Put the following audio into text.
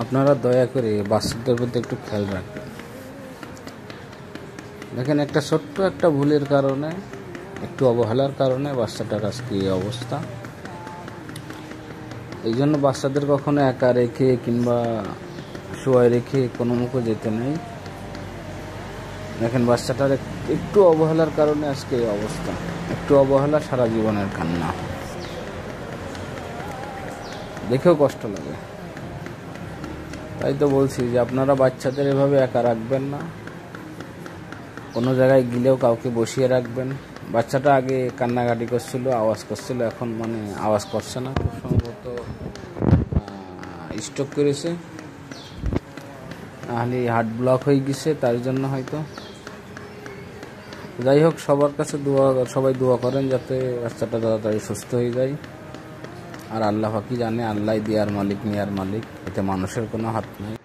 আপনারা দয়া করে বাচ্চাদের প্রতি একটু খেয়াল রাখবেন। দেখেন, একটা ছোট্ট একটা ভুলের কারণে, একটু অবহেলার কারণে বাচ্চাটার আজকে এই অবস্থা। এই জন্য বাচ্চাদের কখনো একা রেখে কিংবা শুয়ে রেখে কোনো মুখে যেতে নেই। দেখেন, বাচ্চাটার একটু অবহেলার কারণে আজকে এই অবস্থা। একটু অবহেলা সারা জীবনের কান্না, দেখেও কষ্ট লাগে। তাই তো বলছি যে আপনারা বাচ্চাদের এভাবে একা রাখবেন না, কোনো জায়গায় গেলেও কাউকে বসিয়ে রাখবেন। বাচ্চাটা আগে কান্নাকাটি করছিল, আওয়াজ করছিল, এখন মানে আওয়াজ করছে না, খুব সম্ভবত স্ট্রোক করেছে, নাহলে হার্ট ব্লক হয়ে গেছে, তার জন্য হয়তো। যাই হোক, সবার কাছে সবাই দোয়া করেন যাতে বাচ্চাটা তাড়াতাড়ি সুস্থ হয়ে যায়। আর আল্লাহ পাকই জানে, আল্লাহ দেয়ার মালিক, নেয়ার মালিক, এতে মানুষের কোনো হাত নেই।